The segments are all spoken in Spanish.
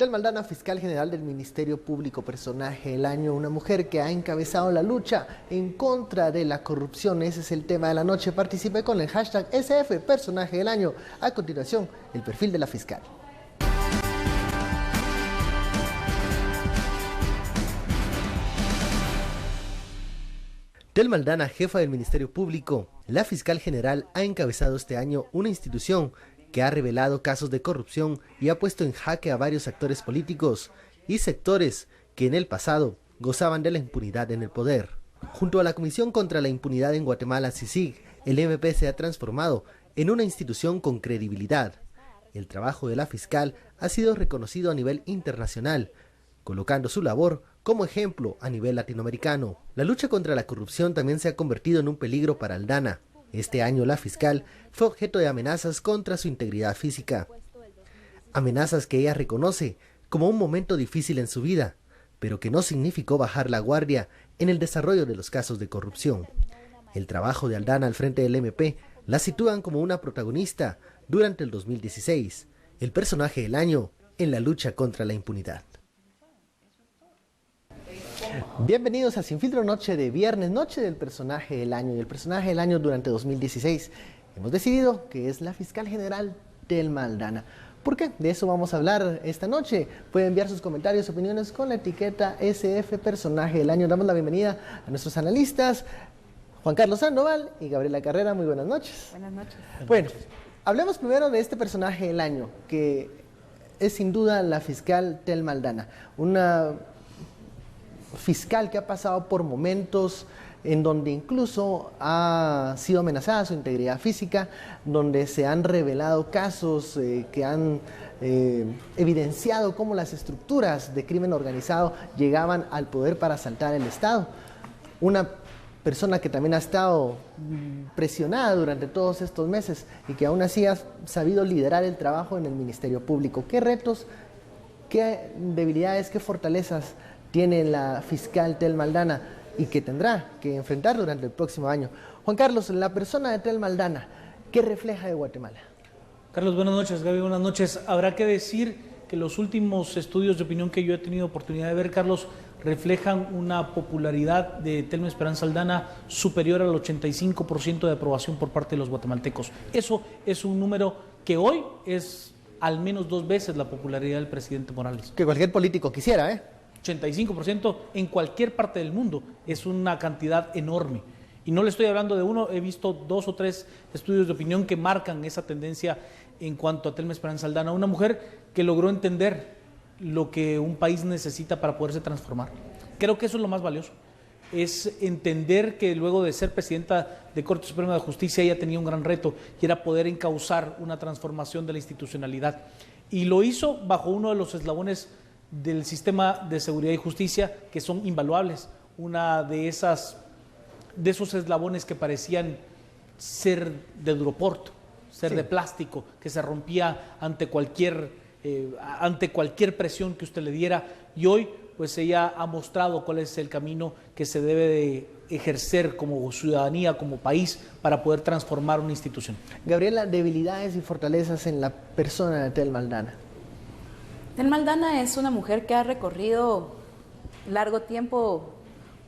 Telma Aldana, fiscal general del Ministerio Público, personaje del año, una mujer que ha encabezado la lucha en contra de la corrupción. Ese es el tema de la noche. Participe con el hashtag SF, personaje del año. A continuación, el perfil de la fiscal. Telma Aldana, jefa del Ministerio Público, la fiscal general, ha encabezado este año una institución que ha revelado casos de corrupción y ha puesto en jaque a varios actores políticos y sectores que en el pasado gozaban de la impunidad en el poder. Junto a la Comisión contra la Impunidad en Guatemala, CICIG, el MP se ha transformado en una institución con credibilidad. El trabajo de la fiscal ha sido reconocido a nivel internacional, colocando su labor como ejemplo a nivel latinoamericano. La lucha contra la corrupción también se ha convertido en un peligro para Aldana. Este año la fiscal fue objeto de amenazas contra su integridad física. Amenazas que ella reconoce como un momento difícil en su vida, pero que no significó bajar la guardia en el desarrollo de los casos de corrupción. El trabajo de Aldana al frente del MP la sitúan como una protagonista durante el 2016, el personaje del año en la lucha contra la impunidad. Bienvenidos a Sin Filtro, noche de viernes, noche del personaje del año. Y el personaje del año durante 2016 hemos decidido que es la fiscal general Telma Aldana. ¿Por qué? De eso vamos a hablar esta noche. Pueden enviar sus comentarios, opiniones con la etiqueta SF personaje del año. Damos la bienvenida a nuestros analistas, Juan Carlos Sandoval y Gabriela Carrera. Muy buenas noches. Buenas noches. Bueno, hablemos primero de este personaje del año, que es sin duda la fiscal Telma Aldana. Una fiscal que ha pasado por momentos en donde incluso ha sido amenazada su integridad física, donde se han revelado casos que han evidenciado cómo las estructuras de crimen organizado llegaban al poder para asaltar el Estado. Una persona que también ha estado presionada durante todos estos meses y que aún así ha sabido liderar el trabajo en el Ministerio Público. ¿Qué retos, qué debilidades, qué fortalezas tiene la fiscal Telma Aldana y que tendrá que enfrentar durante el próximo año? Juan Carlos, la persona de Telma Aldana, ¿qué refleja de Guatemala? Carlos, buenas noches. Gaby, buenas noches. Habrá que decir que los últimos estudios de opinión que yo he tenido oportunidad de ver, Carlos, reflejan una popularidad de Telma Esperanza Aldana superior al 85% de aprobación por parte de los guatemaltecos. Eso es un número que hoy es al menos 2 veces la popularidad del presidente Morales. Que cualquier político quisiera, ¿eh? 85% en cualquier parte del mundo es una cantidad enorme. Y no le estoy hablando de uno, he visto 2 o 3 estudios de opinión que marcan esa tendencia en cuanto a Telma Esperanza Aldana, una mujer que logró entender lo que un país necesita para poderse transformar. Creo que eso es lo más valioso, es entender que luego de ser presidenta de Corte Suprema de Justicia ella tenía un gran reto y era poder encauzar una transformación de la institucionalidad. Y lo hizo bajo uno de los eslabones del sistema de seguridad y justicia que son invaluables. Una de esos eslabones que parecían ser de duroport, ser de plástico, que se rompía ante cualquier presión que usted le diera, y hoy pues ella ha mostrado cuál es el camino que se debe de ejercer como ciudadanía, como país, para poder transformar una institución. Gabriela, debilidades y fortalezas en la persona de Telma Aldana. Telma Aldana es una mujer que ha recorrido largo tiempo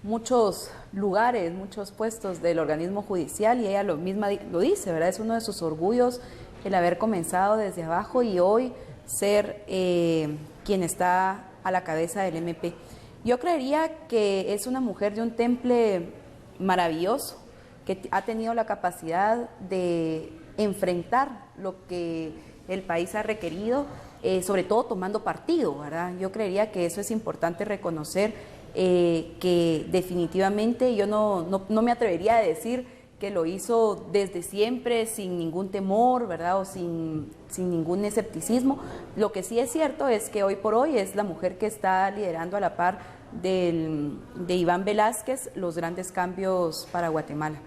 muchos lugares, muchos puestos del organismo judicial, y ella misma lo dice, ¿verdad? Es uno de sus orgullos el haber comenzado desde abajo y hoy ser quien está a la cabeza del MP. Yo creería que es una mujer de un temple maravilloso, que ha tenido la capacidad de enfrentar lo que el país ha requerido, sobre todo tomando partido, ¿verdad? Yo creería que eso es importante reconocer, que definitivamente yo no me atrevería a decir que lo hizo desde siempre sin ningún temor, ¿verdad? O sin ningún escepticismo. Lo que sí es cierto es que hoy por hoy es la mujer que está liderando a la par de Iván Velázquez los grandes cambios para Guatemala.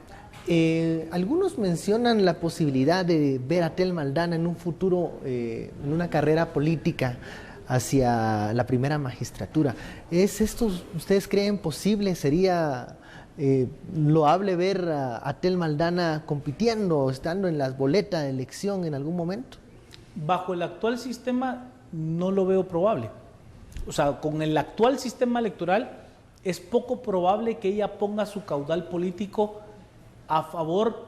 Algunos mencionan la posibilidad de ver a Telma Aldana en un futuro, en una carrera política hacia la primera magistratura. ¿Es esto, ustedes creen posible? ¿Sería loable ver a Telma Aldana compitiendo, estando en las boletas de elección en algún momento? Bajo el actual sistema no lo veo probable. O sea, con el actual sistema electoral es poco probable que ella ponga su caudal político a favor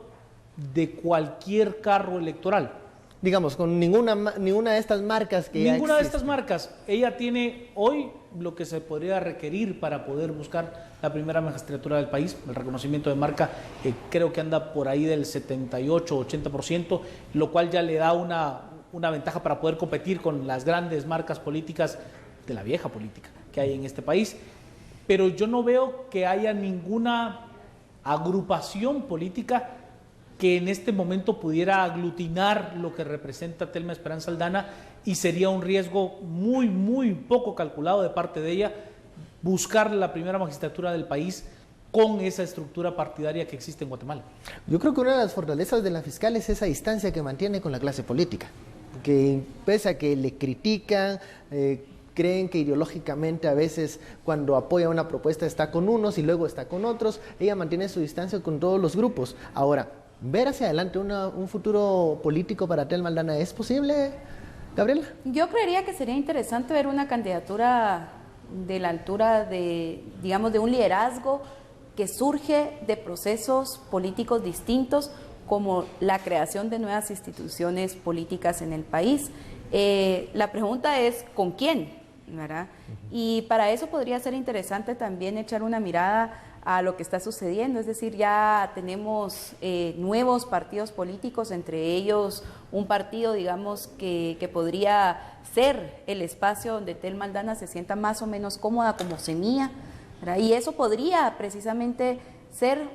de cualquier cargo electoral. Digamos, con ninguna de estas marcas que Ninguna ya de estas marcas. Ella tiene hoy lo que se podría requerir para poder buscar la primera magistratura del país. El reconocimiento de marca creo que anda por ahí del 78-80%, lo cual ya le da una ventaja para poder competir con las grandes marcas políticas de la vieja política que hay en este país. Pero yo no veo que haya ninguna agrupación política que en este momento pudiera aglutinar lo que representa Telma Esperanza Aldana, y sería un riesgo muy, muy poco calculado de parte de ella buscar la primera magistratura del país con esa estructura partidaria que existe en Guatemala. Yo creo que una de las fortalezas de la fiscal es esa distancia que mantiene con la clase política, que pese a que le critican, creen que ideológicamente a veces cuando apoya una propuesta está con unos y luego está con otros, ella mantiene su distancia con todos los grupos. Ahora, ver hacia adelante un futuro político para Telma Aldana, ¿es posible, Gabriela? Yo creería que sería interesante ver una candidatura de la altura de, digamos, de un liderazgo que surge de procesos políticos distintos, como la creación de nuevas instituciones políticas en el país. La pregunta es, ¿con quién? ¿Verdad? Y para eso podría ser interesante también echar una mirada a lo que está sucediendo, es decir, ya tenemos nuevos partidos políticos, entre ellos un partido, digamos, que podría ser el espacio donde Telma Aldana se sienta más o menos cómoda como semilla, ¿verdad? Y eso podría precisamente ser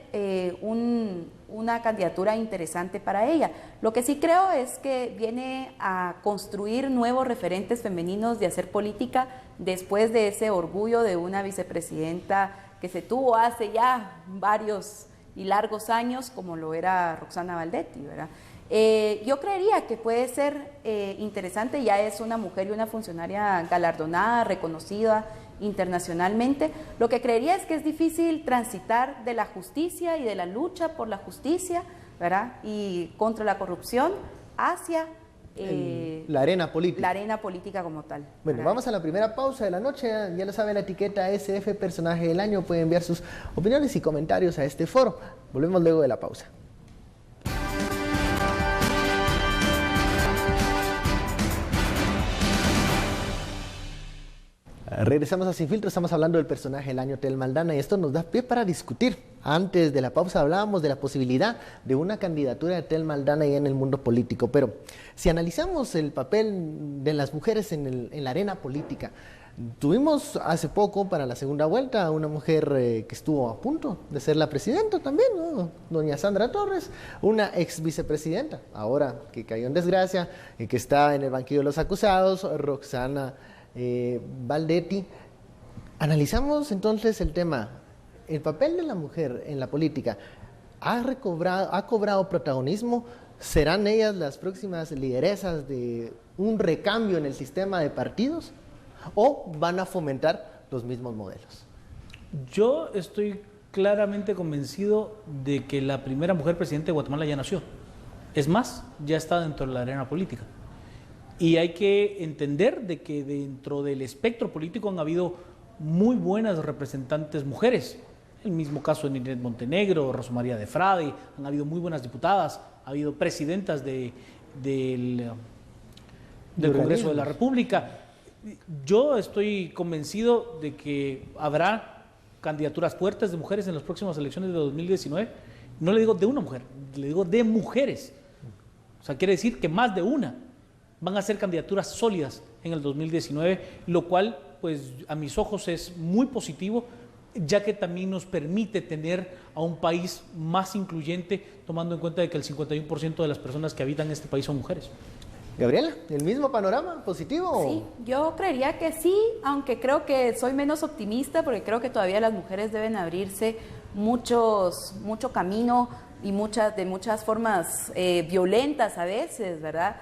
una candidatura interesante para ella. Lo que sí creo es que viene a construir nuevos referentes femeninos de hacer política después de ese orgullo de una vicepresidenta que se tuvo hace ya varios y largos años, como lo era Roxana Valdetti, ¿verdad? Yo creería que puede ser interesante, ya es una mujer y una funcionaria galardonada, reconocida internacionalmente. Lo que creería es que es difícil transitar de la justicia y de la lucha por la justicia, ¿verdad?, y contra la corrupción hacia la arena política. La arena política como tal. Bueno, ¿verdad? Vamos a la primera pausa de la noche. Ya lo saben, la etiqueta SF Personaje del Año. Pueden enviar sus opiniones y comentarios a este foro. Volvemos luego de la pausa. Regresamos a Sin Filtro, estamos hablando del personaje del año, Telma Aldana, y esto nos da pie para discutir. Antes de la pausa hablábamos de la posibilidad de una candidatura de Telma Aldana ya en el mundo político, pero si analizamos el papel de las mujeres en la arena política, tuvimos hace poco, para la segunda vuelta, una mujer que estuvo a punto de ser la presidenta también, ¿no? Doña Sandra Torres, una ex vicepresidenta, ahora que cayó en desgracia, que está en el banquillo de los acusados, Roxana Valdetti. Analizamos entonces el tema, el papel de la mujer en la política, ¿ha cobrado protagonismo? ¿Serán ellas las próximas lideresas de un recambio en el sistema de partidos? ¿O van a fomentar los mismos modelos? Yo estoy claramente convencido de que la primera mujer presidenta de Guatemala ya nació. Es más, ya está dentro de la arena política. Y hay que entender de que dentro del espectro político han habido muy buenas representantes mujeres. El mismo caso de Ninette Montenegro, Rosa María de Frade, han habido muy buenas diputadas, ha habido presidentas del Congreso de la República. Yo estoy convencido de que habrá candidaturas fuertes de mujeres en las próximas elecciones de 2019. No le digo de una mujer, le digo de mujeres. O sea, quiere decir que más de una van a ser candidaturas sólidas en el 2019, lo cual, pues, a mis ojos es muy positivo, ya que también nos permite tener a un país más incluyente, tomando en cuenta de que el 51% de las personas que habitan este país son mujeres. Gabriela, ¿el mismo panorama positivo? Sí, yo creería que sí, aunque creo que soy menos optimista, porque creo que todavía las mujeres deben abrirse mucho camino y de muchas formas violentas a veces, ¿verdad?,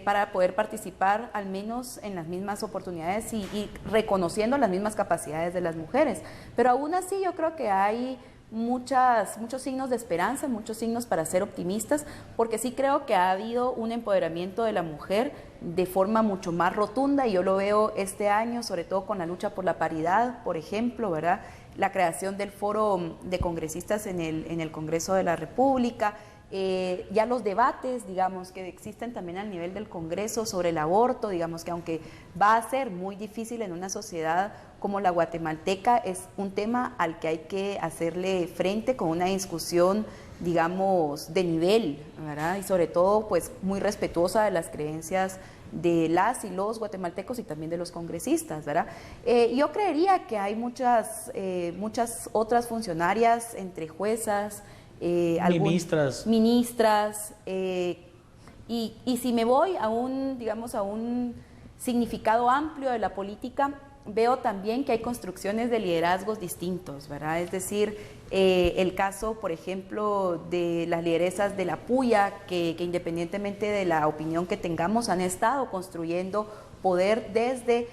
para poder participar al menos en las mismas oportunidades y reconociendo las mismas capacidades de las mujeres. Pero aún así yo creo que hay muchos signos de esperanza, muchos signos para ser optimistas, porque sí creo que ha habido un empoderamiento de la mujer de forma mucho más rotunda, y yo lo veo este año, sobre todo con la lucha por la paridad, por ejemplo, ¿verdad? La creación del foro de congresistas en el Congreso de la República, ya los debates, digamos, que existen también al nivel del Congreso sobre el aborto, digamos que aunque va a ser muy difícil en una sociedad como la guatemalteca, es un tema al que hay que hacerle frente con una discusión, digamos, de nivel, ¿verdad? Y sobre todo, pues, muy respetuosa de las creencias de las y los guatemaltecos y también de los congresistas, ¿verdad? Yo creería que hay muchas otras funcionarias, entre juezas, ministras, y si me voy a un significado amplio de la política, veo también que hay construcciones de liderazgos distintos, ¿verdad? Es decir, el caso, por ejemplo, de las lideresas de la Puya, que independientemente de la opinión que tengamos, han estado construyendo poder desde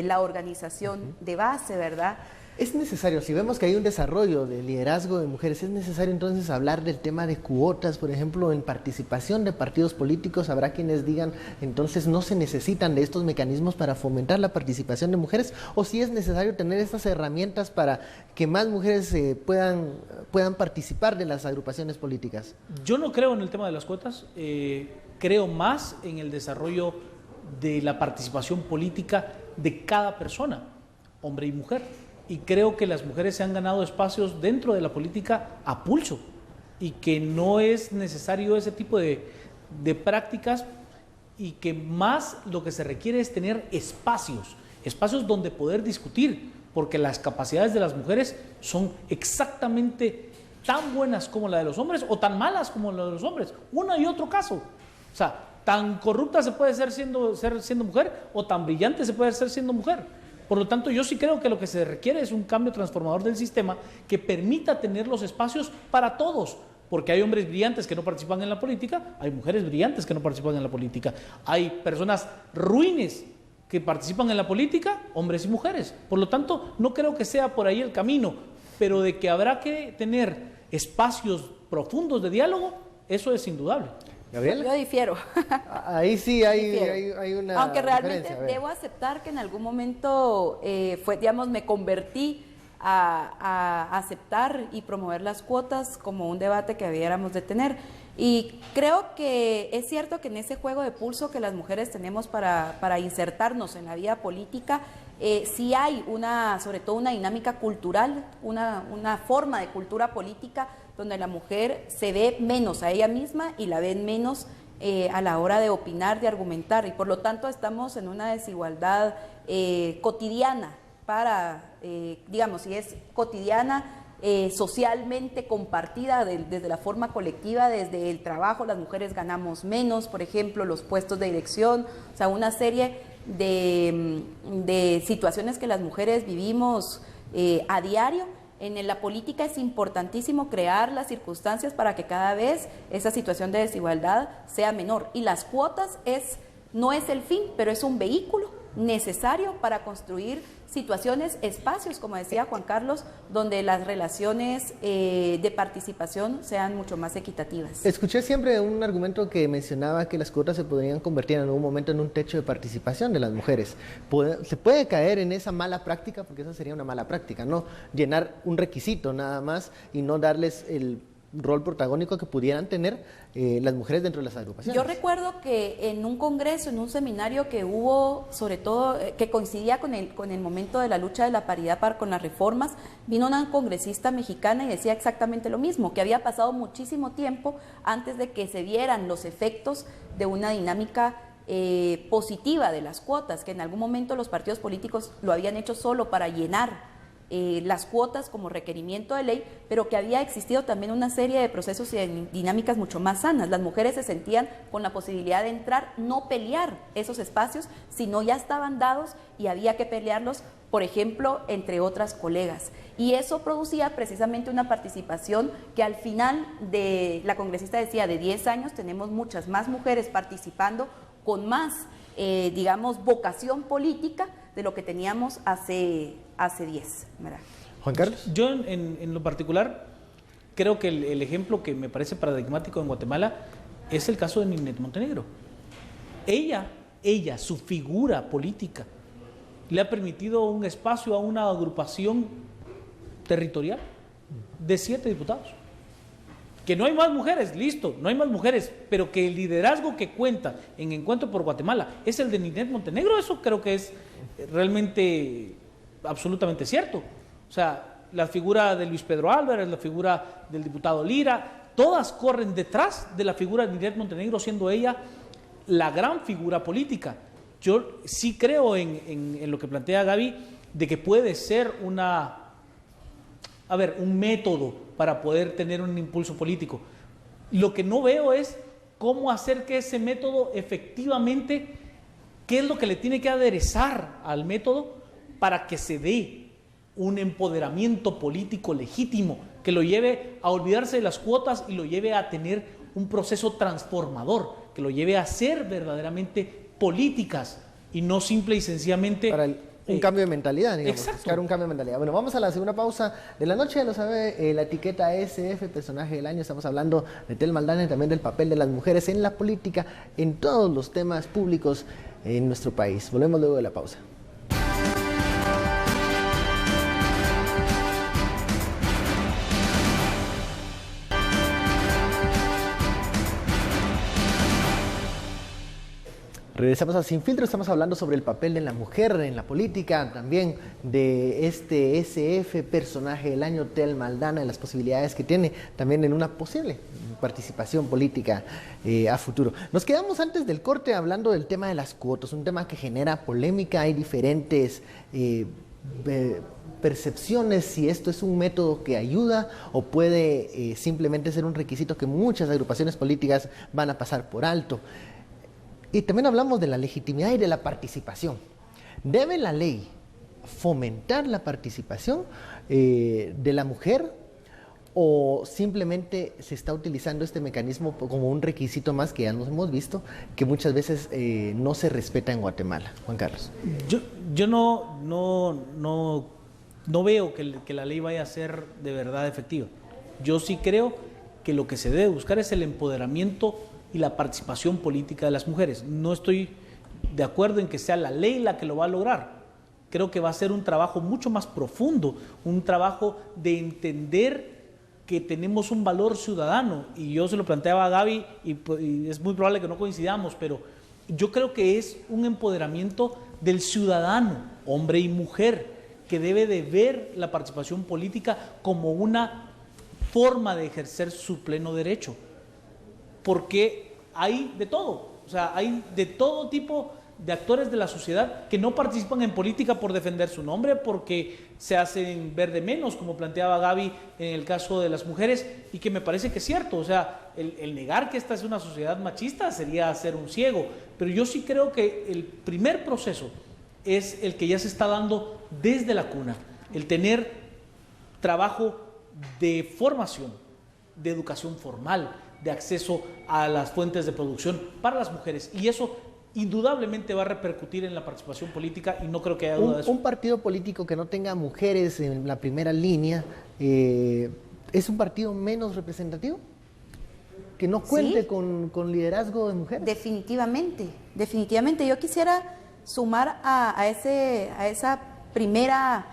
la organización de base, ¿verdad? Es necesario, si vemos que hay un desarrollo de liderazgo de mujeres, es necesario entonces hablar del tema de cuotas, por ejemplo, en participación de partidos políticos. Habrá quienes digan, entonces no se necesitan de estos mecanismos para fomentar la participación de mujeres, o si es necesario tener estas herramientas para que más mujeres puedan participar de las agrupaciones políticas. Yo no creo en el tema de las cuotas, creo más en el desarrollo de la participación política de cada persona, hombre y mujer. Y creo que las mujeres se han ganado espacios dentro de la política a pulso, y que no es necesario ese tipo de prácticas, y que más lo que se requiere es tener espacios donde poder discutir, porque las capacidades de las mujeres son exactamente tan buenas como la de los hombres o tan malas como la de los hombres, uno y otro caso. O sea, tan corrupta se puede ser siendo mujer, o tan brillante se puede ser siendo mujer. Por lo tanto, yo sí creo que lo que se requiere es un cambio transformador del sistema que permita tener los espacios para todos, porque hay hombres brillantes que no participan en la política, hay mujeres brillantes que no participan en la política, hay personas ruines que participan en la política, hombres y mujeres. Por lo tanto, no creo que sea por ahí el camino, pero de que habrá que tener espacios profundos de diálogo, eso es indudable. ¿Gabriela? Yo difiero. Ahí sí hay una Aunque realmente diferencia. debo aceptar que en algún momento me convertí a aceptar y promover las cuotas como un debate que debiéramos de tener. Y creo que es cierto que en ese juego de pulso que las mujeres tenemos para insertarnos en la vida política, sí hay sobre todo una dinámica cultural, una forma de cultura política donde la mujer se ve menos a ella misma y la ven menos a la hora de opinar, de argumentar, y por lo tanto estamos en una desigualdad cotidiana si es cotidiana, socialmente compartida desde la forma colectiva, desde el trabajo, las mujeres ganamos menos, por ejemplo, los puestos de dirección, o sea, una serie de situaciones que las mujeres vivimos a diario. En la política es importantísimo crear las circunstancias para que cada vez esa situación de desigualdad sea menor, y las cuotas no es el fin, pero es un vehículo necesario para construir situaciones, espacios, como decía Juan Carlos, donde las relaciones de participación sean mucho más equitativas. Escuché siempre un argumento que mencionaba que las cuotas se podrían convertir en algún momento en un techo de participación de las mujeres. Se puede caer en esa mala práctica, porque esa sería una mala práctica, ¿no? Llenar un requisito nada más y no darles el rol protagónico que pudieran tener las mujeres dentro de las agrupaciones. Yo recuerdo que en un congreso, en un seminario que hubo, sobre todo, que coincidía con el momento de la lucha de la paridad con las reformas, vino una congresista mexicana y decía exactamente lo mismo, que había pasado muchísimo tiempo antes de que se vieran los efectos de una dinámica positiva de las cuotas, que en algún momento los partidos políticos lo habían hecho solo para llenar las cuotas como requerimiento de ley, pero que había existido también una serie de procesos y de dinámicas mucho más sanas. Las mujeres se sentían con la posibilidad de entrar, no pelear esos espacios, sino ya estaban dados y había que pelearlos, por ejemplo, entre otras colegas. Y eso producía precisamente una participación que al final la congresista decía, de 10 años tenemos muchas más mujeres participando con más, vocación política de lo que teníamos hace 10, ¿verdad? Juan Carlos. Yo en lo particular creo que el ejemplo que me parece paradigmático en Guatemala es el caso de Ninette Montenegro. Ella, su figura política, le ha permitido un espacio a una agrupación territorial de 7 diputados. Que no hay más mujeres, listo, no hay más mujeres, pero que el liderazgo que cuenta en Encuentro por Guatemala es el de Ninette Montenegro, eso creo que es realmente absolutamente cierto. O sea, la figura de Luis Pedro Álvarez, la figura del diputado Lira, todas corren detrás de la figura de Ninette Montenegro, siendo ella la gran figura política. Yo sí creo en lo que plantea Gaby, de que puede ser un método para poder tener un impulso político. Lo que no veo es cómo hacer que ese método efectivamente, qué es lo que le tiene que aderezar al método para que se dé un empoderamiento político legítimo, que lo lleve a olvidarse de las cuotas y lo lleve a tener un proceso transformador, que lo lleve a ser verdaderamente políticas y no simple y sencillamente... Un cambio de mentalidad, digamos. Exacto. Buscar un cambio de mentalidad. Bueno, vamos a la segunda pausa de la noche. Ya lo sabe, la etiqueta SF, personaje del año. Estamos hablando de Tel Maldana y también del papel de las mujeres en la política, en todos los temas públicos en nuestro país. Volvemos luego de la pausa. Regresamos a Sin Filtro, estamos hablando sobre el papel de la mujer en la política, también de este SF, personaje del año, Tel Maldana, y las posibilidades que tiene también en una posible participación política a futuro. Nos quedamos antes del corte hablando del tema de las cuotas, un tema que genera polémica, hay diferentes percepciones si esto es un método que ayuda o puede simplemente ser un requisito que muchas agrupaciones políticas van a pasar por alto. Y también hablamos de la legitimidad y de la participación. ¿Debe la ley fomentar la participación de la mujer o simplemente se está utilizando este mecanismo como un requisito más que ya nos hemos visto que muchas veces no se respeta en Guatemala? Juan Carlos. Yo no veo que la ley vaya a ser de verdad efectiva. Yo sí creo que lo que se debe buscar es el empoderamiento y la participación política de las mujeres. No estoy de acuerdo en que sea la ley la que lo va a lograr. Creo que va a ser un trabajo mucho más profundo, un trabajo de entender que tenemos un valor ciudadano, y yo se lo planteaba a Gaby, y es muy probable que no coincidamos, pero yo creo que es un empoderamiento del ciudadano, hombre y mujer, que debe de ver la participación política como una forma de ejercer su pleno derecho. Porque hay de todo, o sea, hay de todo tipo de actores de la sociedad que no participan en política por defender su nombre, porque se hacen ver de menos, como planteaba Gaby en el caso de las mujeres, y que me parece que es cierto. O sea, el negar que esta es una sociedad machista sería ser un ciego, pero yo sí creo que el primer proceso es el que ya se está dando desde la cuna, el tener trabajo de formación, de educación formal, de acceso a las fuentes de producción para las mujeres, y eso indudablemente va a repercutir en la participación política, y no creo que haya duda de eso. Un partido político que no tenga mujeres en la primera línea ¿es un partido menos representativo? ¿Que no cuente ¿Sí? con liderazgo de mujeres? Definitivamente, definitivamente. Yo quisiera sumar a esa primera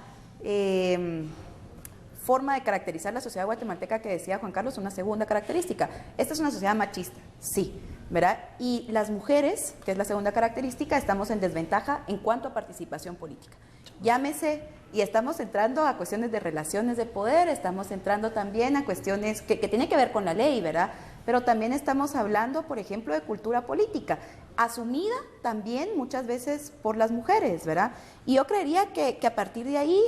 forma de caracterizar la sociedad guatemalteca que decía Juan Carlos, una segunda característica. Esta es una sociedad machista, sí, ¿verdad? Y las mujeres, que es la segunda característica, estamos en desventaja en cuanto a participación política. Llámese, y estamos entrando a cuestiones de relaciones de poder, estamos entrando también a cuestiones que tienen que ver con la ley, ¿verdad? Pero también estamos hablando, por ejemplo, de cultura política, asumida también muchas veces por las mujeres, ¿verdad? Y yo creería que a partir de ahí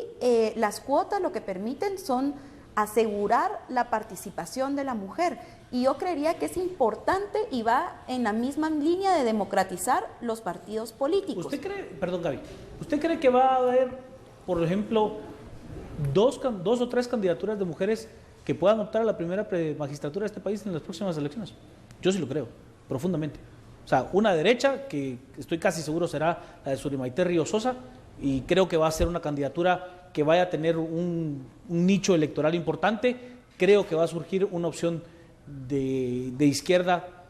las cuotas lo que permiten son asegurar la participación de la mujer. Y yo creería que es importante y va en la misma línea de democratizar los partidos políticos. ¿Usted cree, perdón Gaby, usted cree que va a haber, por ejemplo, dos o tres candidaturas de mujeres que puedan optar a la primera magistratura de este país en las próximas elecciones? Yo sí lo creo, profundamente. O sea, una derecha, que estoy casi seguro será la de Surimaité Ríos Sosa, y creo que va a ser una candidatura que vaya a tener un nicho electoral importante. Creo que va a surgir una opción de izquierda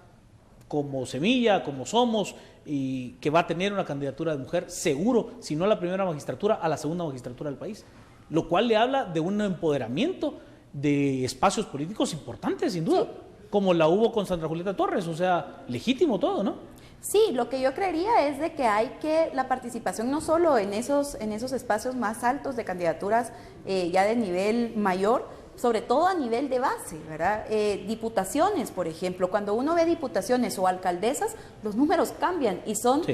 como Semilla, como Somos, y que va a tener una candidatura de mujer, seguro, si no a la primera magistratura, a la segunda magistratura del país, lo cual le habla de un empoderamiento de espacios políticos importantes, sin duda, sí, como la hubo con Sandra Julieta Torres, o sea, legítimo todo, ¿no? Sí, lo que yo creería es de que hay que la participación no solo en esos espacios más altos de candidaturas ya de nivel mayor, sobre todo a nivel de base, ¿verdad? Diputaciones, por ejemplo, cuando uno ve diputaciones o alcaldesas, los números cambian y son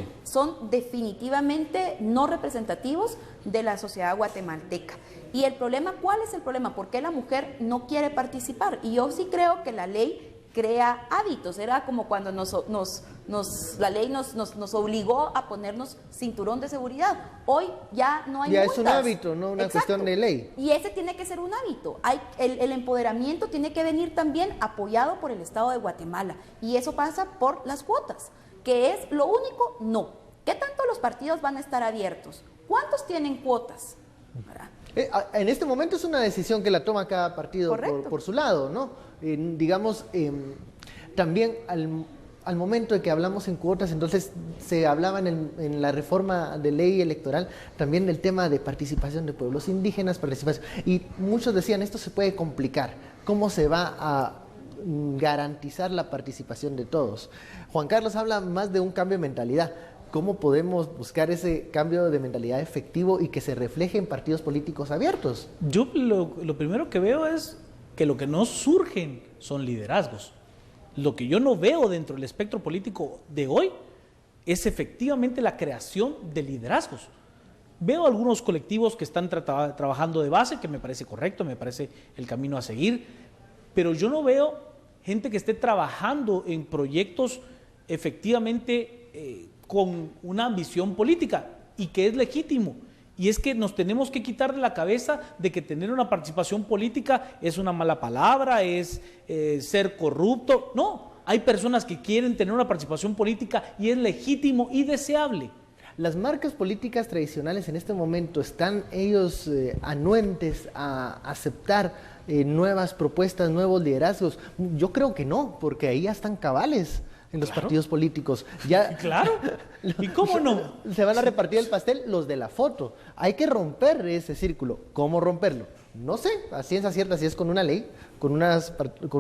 definitivamente no representativos de la sociedad guatemalteca. Y el problema, ¿cuál es el problema? ¿Por qué la mujer no quiere participar? Y yo sí creo que la ley crea hábitos. Era como cuando la ley nos obligó a ponernos cinturón de seguridad. Hoy ya no hay multas. Ya es un hábito, no una cuestión de ley. Y ese tiene que ser un hábito. El empoderamiento tiene que venir también apoyado por el Estado de Guatemala. Y eso pasa por las cuotas. ¿Qué es lo único? No. ¿Qué tanto los partidos van a estar abiertos? ¿Cuántos tienen cuotas? ¿Verdad? En este momento es una decisión que la toma cada partido por su lado, ¿no? Digamos, también al momento de que hablamos en cuotas, entonces se hablaba en la reforma de ley electoral también del tema de participación de pueblos indígenas, y muchos decían, esto se puede complicar, ¿cómo se va a garantizar la participación de todos? Juan Carlos habla más de un cambio de mentalidad. ¿Cómo podemos buscar ese cambio de mentalidad efectivo y que se refleje en partidos políticos abiertos? Yo lo primero que veo es que lo que no surgen son liderazgos. Lo que yo no veo dentro del espectro político de hoy es efectivamente la creación de liderazgos. Veo algunos colectivos que están trabajando de base, que me parece correcto, me parece el camino a seguir, pero yo no veo gente que esté trabajando en proyectos efectivamente con una ambición política, y que es legítimo. Y es que nos tenemos que quitar de la cabeza de que tener una participación política es una mala palabra, es ser corrupto. No, hay personas que quieren tener una participación política y es legítimo y deseable. Las marcas políticas tradicionales en este momento, ¿están ellos anuentes a aceptar nuevas propuestas, nuevos liderazgos? Yo creo que no, porque ahí ya están cabales en los partidos políticos. Ya, claro. ¿Y cómo no? Se van a repartir el pastel los de la foto. Hay que romper ese círculo. ¿Cómo romperlo? No sé, a ciencia cierta, si es con una ley, con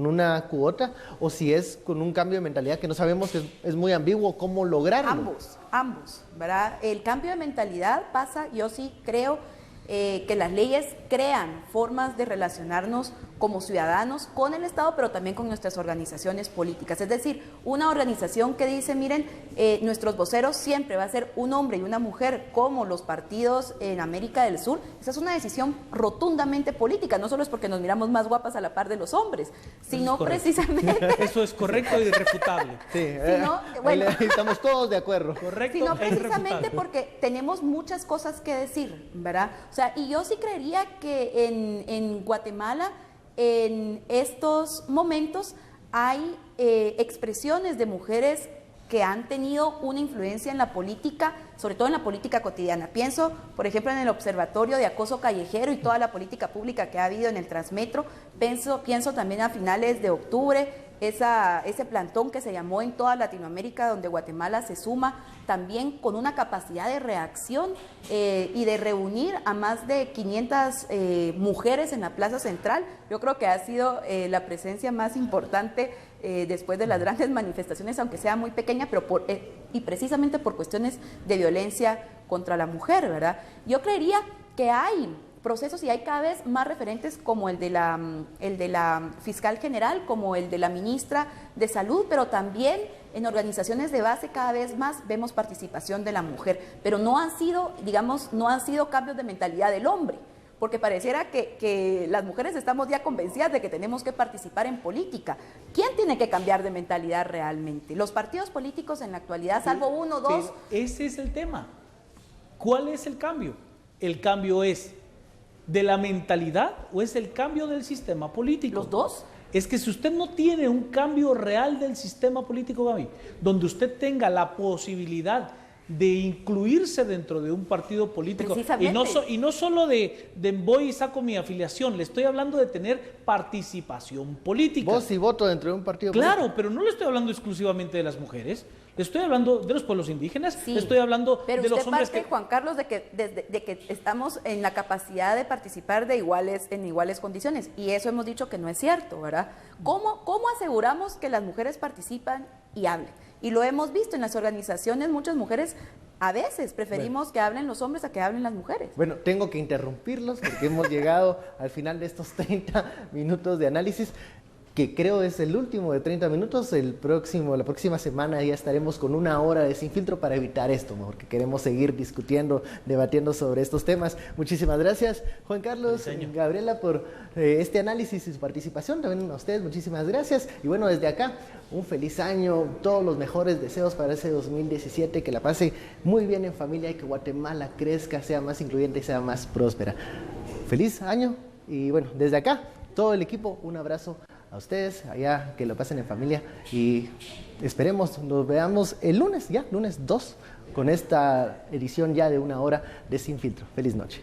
una cuota, o si es con un cambio de mentalidad que no sabemos, que es muy ambiguo cómo lograrlo. Ambos, ¿verdad? El cambio de mentalidad pasa, yo sí creo que las leyes crean formas de relacionarnos como ciudadanos con el Estado, pero también con nuestras organizaciones políticas. Es decir, una organización que dice, miren, nuestros voceros siempre va a ser un hombre y una mujer, como los partidos en América del Sur. Esa es una decisión rotundamente política, no solo es porque nos miramos más guapas a la par de los hombres, sino precisamente... Eso es correcto y irrefutable. Sí, bueno, estamos todos de acuerdo. Correcto, sino precisamente porque tenemos muchas cosas que decir, ¿verdad? O sea, y yo sí creería que en Guatemala, en estos momentos, hay expresiones de mujeres que han tenido una influencia en la política, sobre todo en la política cotidiana. Pienso, por ejemplo, en el Observatorio de Acoso Callejero y toda la política pública que ha habido en el Transmetro. Pienso también a finales de octubre, ese plantón que se llamó en toda Latinoamérica, donde Guatemala se suma también con una capacidad de reacción y de reunir a más de 500 mujeres en la Plaza Central. Yo creo que ha sido la presencia más importante después de las grandes manifestaciones, aunque sea muy pequeña, pero y precisamente por cuestiones de violencia contra la mujer, ¿verdad? Yo creería que hay procesos y hay cada vez más referentes como el de la fiscal general, como el de la ministra de Salud, pero también en organizaciones de base cada vez más vemos participación de la mujer, pero no han sido cambios de mentalidad del hombre, porque pareciera que las mujeres estamos ya convencidas de que tenemos que participar en política. ¿Quién tiene que cambiar de mentalidad realmente? Los partidos políticos en la actualidad, salvo uno o dos. Ese es el tema. ¿Cuál es el cambio? El cambio es de la mentalidad o es el cambio del sistema político. ¿Los dos? Es que si usted no tiene un cambio real del sistema político, Gaby, donde usted tenga la posibilidad de incluirse dentro de un partido político. Y no solo de voy y saco mi afiliación, le estoy hablando de tener participación política. Voz y voto dentro de un partido político. Claro, pero no le estoy hablando exclusivamente de las mujeres, le estoy hablando de los pueblos indígenas, le estoy hablando de los hombres que... Juan Carlos, de que estamos en la capacidad de participar en iguales condiciones, y eso hemos dicho que no es cierto, ¿verdad? ¿Cómo aseguramos que las mujeres participan y hablen? Y lo hemos visto en las organizaciones, muchas mujeres a veces preferimos que hablen los hombres a que hablen las mujeres. Bueno, tengo que interrumpirlos porque hemos llegado al final de estos 30 minutos de análisis, que creo es el último de 30 minutos. La próxima semana ya estaremos con 1 hora de Sin Filtro para evitar esto, porque queremos seguir discutiendo, debatiendo sobre estos temas. Muchísimas gracias, Juan Carlos, Gabriela, por este análisis y su participación. También a ustedes, muchísimas gracias. Y bueno, desde acá, un feliz año, todos los mejores deseos para ese 2017, que la pase muy bien en familia y que Guatemala crezca, sea más incluyente y sea más próspera. Feliz año y bueno, desde acá, todo el equipo, un abrazo a ustedes, allá que lo pasen en familia y esperemos, nos veamos el lunes, lunes 2, con esta edición ya de 1 hora de Sin Filtro. Feliz noche.